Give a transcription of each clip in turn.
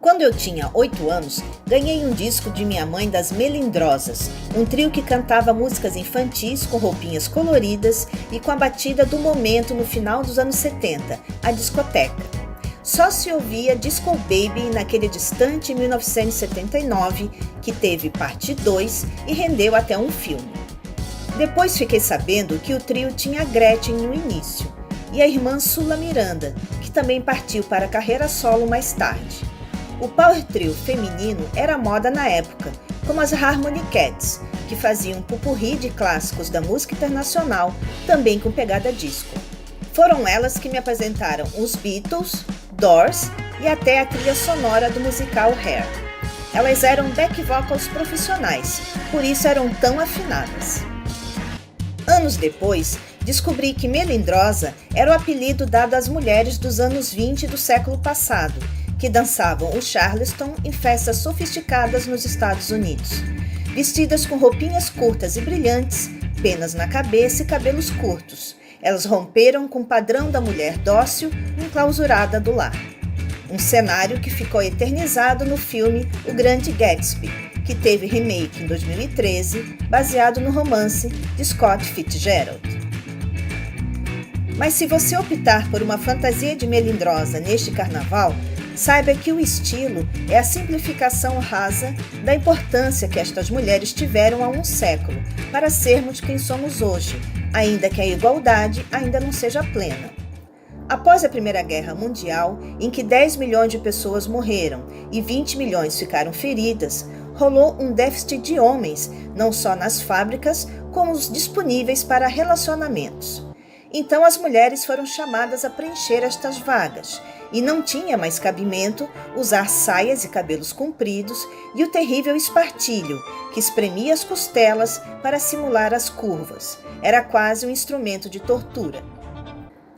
Quando eu tinha 8 anos, ganhei um disco de minha mãe das Melindrosas, um trio que cantava músicas infantis com roupinhas coloridas e com a batida do momento no final dos anos 70, a discoteca. Só se ouvia Disco Baby naquele distante 1979, que teve parte 2 e rendeu até um filme. Depois fiquei sabendo que o trio tinha a Gretchen no início, e a irmã Sula Miranda, que também partiu para a carreira solo mais tarde. O power trio feminino era moda na época, como as Harmony Cats, que faziam um pupurri de clássicos da música internacional, também com pegada disco. Foram elas que me apresentaram os Beatles, Doors e até a trilha sonora do musical Hair. Elas eram back vocals profissionais, por isso eram tão afinadas. Anos depois, descobri que melindrosa era o apelido dado às mulheres dos anos 20 do século passado, que dançavam o Charleston em festas sofisticadas nos Estados Unidos. Vestidas com roupinhas curtas e brilhantes, penas na cabeça e cabelos curtos, elas romperam com o padrão da mulher dócil e enclausurada do lar. Um cenário que ficou eternizado no filme O Grande Gatsby, que teve remake em 2013, baseado no romance de Scott Fitzgerald. Mas se você optar por uma fantasia de melindrosa neste carnaval, saiba que o estilo é a simplificação rasa da importância que estas mulheres tiveram há um século para sermos quem somos hoje, ainda que a igualdade ainda não seja plena. Após a Primeira Guerra Mundial, em que 10 milhões de pessoas morreram e 20 milhões ficaram feridas, rolou um déficit de homens, não só nas fábricas, como os disponíveis para relacionamentos. Então as mulheres foram chamadas a preencher estas vagas, e não tinha mais cabimento usar saias e cabelos compridos e o terrível espartilho, que espremia as costelas para simular as curvas. Era quase um instrumento de tortura.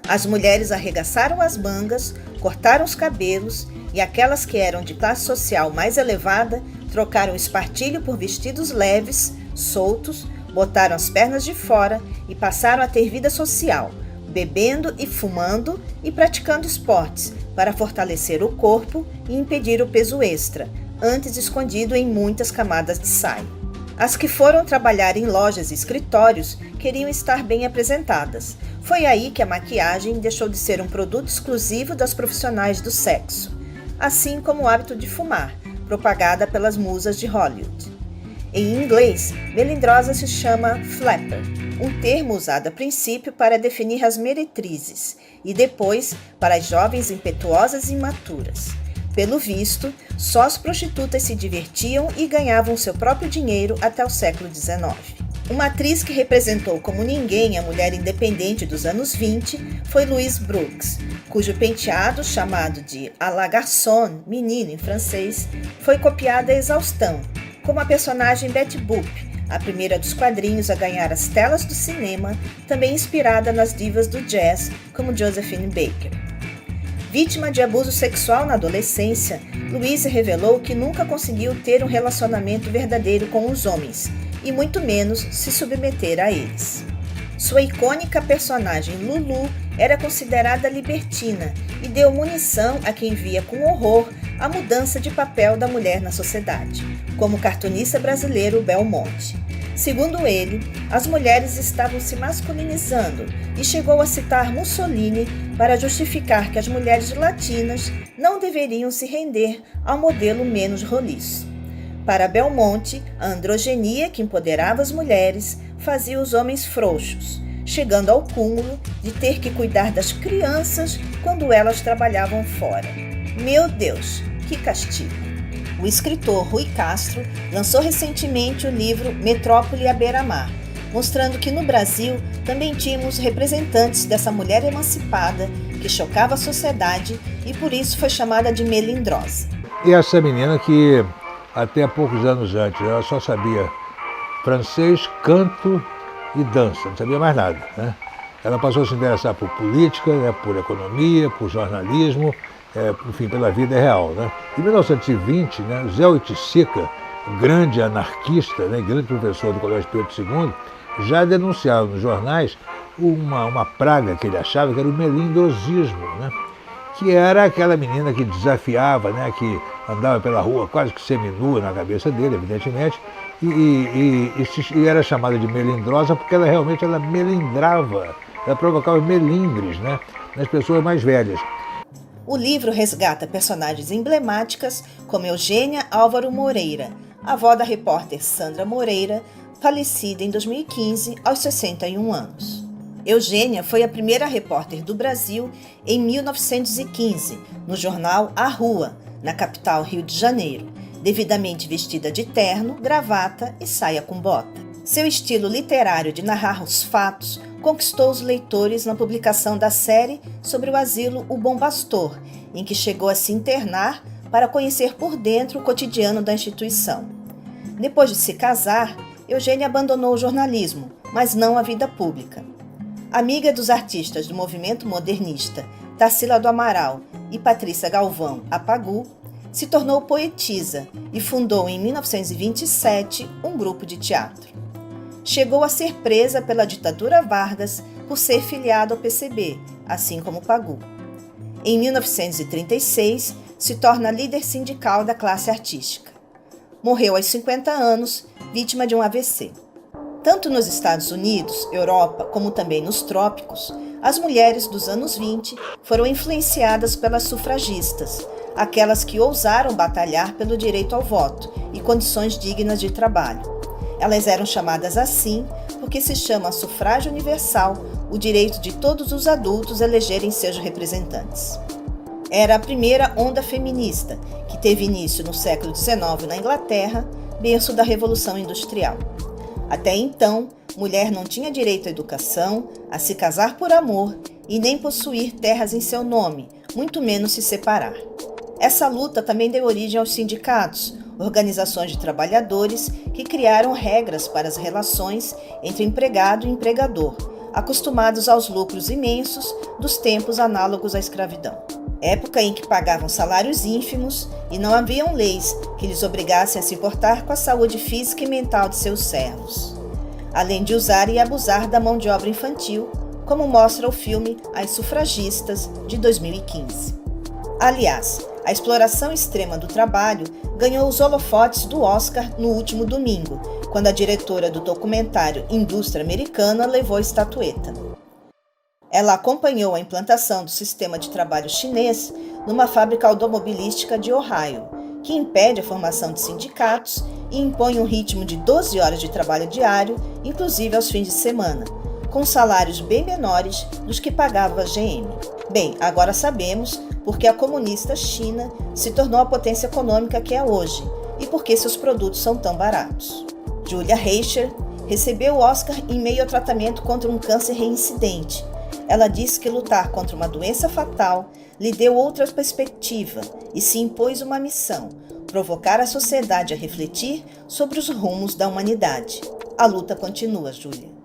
As mulheres arregaçaram as mangas, cortaram os cabelos, e aquelas que eram de classe social mais elevada trocaram o espartilho por vestidos leves, soltos, botaram as pernas de fora e passaram a ter vida social, bebendo e fumando e praticando esportes para fortalecer o corpo e impedir o peso extra, antes escondido em muitas camadas de saia. As que foram trabalhar em lojas e escritórios queriam estar bem apresentadas. Foi aí que a maquiagem deixou de ser um produto exclusivo das profissionais do sexo, assim como o hábito de fumar, propagada pelas musas de Hollywood. Em inglês, melindrosa se chama flapper, um termo usado a princípio para definir as meretrizes e depois para as jovens impetuosas e imaturas. Pelo visto, só as prostitutas se divertiam e ganhavam seu próprio dinheiro até o século XIX. Uma atriz que representou como ninguém a mulher independente dos anos 20 foi Louise Brooks, cujo penteado, chamado de à la garçon, menino em francês, foi copiado à exaustão, como a personagem Betty Boop, a primeira dos quadrinhos a ganhar as telas do cinema, também inspirada nas divas do jazz, como Josephine Baker. Vítima de abuso sexual na adolescência, Louise revelou que nunca conseguiu ter um relacionamento verdadeiro com os homens, e muito menos se submeter a eles. Sua icônica personagem Lulu era considerada libertina e deu munição a quem via com horror a mudança de papel da mulher na sociedade, como o cartunista brasileiro Belmonte. Segundo ele, as mulheres estavam se masculinizando e chegou a citar Mussolini para justificar que as mulheres latinas não deveriam se render ao modelo menos roliço. Para Belmonte, a androgenia que empoderava as mulheres fazia os homens frouxos, chegando ao cúmulo de ter que cuidar das crianças quando elas trabalhavam fora. Meu Deus, que castigo! O escritor Rui Castro lançou recentemente o livro Metrópole à Beira-Mar, mostrando que no Brasil também tínhamos representantes dessa mulher emancipada que chocava a sociedade e por isso foi chamada de melindrosa. E essa menina que até poucos anos antes ela só sabia francês, canto e dança, não sabia mais nada, né? Ela passou a se interessar por política, né, por economia, por jornalismo, enfim, pela vida real, né? Em 1920, né, Zé Oiticica, grande anarquista, né, grande professor do Colégio Pedro II, já denunciava nos jornais uma praga que ele achava que era o melindrosismo, né? Que era aquela menina que desafiava, né, que andava pela rua quase que seminua na cabeça dele, evidentemente, e era chamada de melindrosa porque ela realmente melindrava, ela provocava melindres, né, nas pessoas mais velhas. O livro resgata personagens emblemáticas como Eugênia Álvaro Moreira, avó da repórter Sandra Moreira, falecida em 2015 aos 61 anos. Eugênia foi a primeira repórter do Brasil em 1915, no jornal A Rua, na capital Rio de Janeiro, devidamente vestida de terno, gravata e saia com bota. Seu estilo literário de narrar os fatos conquistou os leitores na publicação da série sobre o asilo O Bom Pastor, em que chegou a se internar para conhecer por dentro o cotidiano da instituição. Depois de se casar, Eugênia abandonou o jornalismo, mas não a vida pública. Amiga dos artistas do movimento modernista Tarsila do Amaral e Patrícia Galvão, a Pagu, se tornou poetisa e fundou em 1927 um grupo de teatro. Chegou a ser presa pela ditadura Vargas por ser filiado ao PCB, assim como Pagu. Em 1936, se torna líder sindical da classe artística. Morreu aos 50 anos, vítima de um AVC. Tanto nos Estados Unidos, Europa, como também nos trópicos, as mulheres dos anos 20 foram influenciadas pelas sufragistas, aquelas que ousaram batalhar pelo direito ao voto e condições dignas de trabalho. Elas eram chamadas assim porque se chama sufrágio universal o direito de todos os adultos elegerem seus representantes. Era a primeira onda feminista, que teve início no século XIX na Inglaterra, berço da Revolução Industrial. Até então, mulher não tinha direito à educação, a se casar por amor e nem possuir terras em seu nome, muito menos se separar. Essa luta também deu origem aos sindicatos, organizações de trabalhadores que criaram regras para as relações entre empregado e empregador, acostumados aos lucros imensos dos tempos análogos à escravidão. Época em que pagavam salários ínfimos e não haviam leis que lhes obrigassem a se importar com a saúde física e mental de seus servos, além de usar e abusar da mão de obra infantil, como mostra o filme As Sufragistas, de 2015. Aliás, a exploração extrema do trabalho ganhou os holofotes do Oscar no último domingo, quando a diretora do documentário Indústria Americana levou a estatueta. Ela acompanhou a implantação do sistema de trabalho chinês numa fábrica automobilística de Ohio, que impede a formação de sindicatos e impõe um ritmo de 12 horas de trabalho diário, inclusive aos fins de semana, com salários bem menores dos que pagava a GM. Bem, agora sabemos porque a comunista China se tornou a potência econômica que é hoje e por que seus produtos são tão baratos. Julia Reicher recebeu o Oscar em meio ao tratamento contra um câncer reincidente. Ela disse que lutar contra uma doença fatal lhe deu outra perspectiva e se impôs uma missão: provocar a sociedade a refletir sobre os rumos da humanidade. A luta continua, Júlia.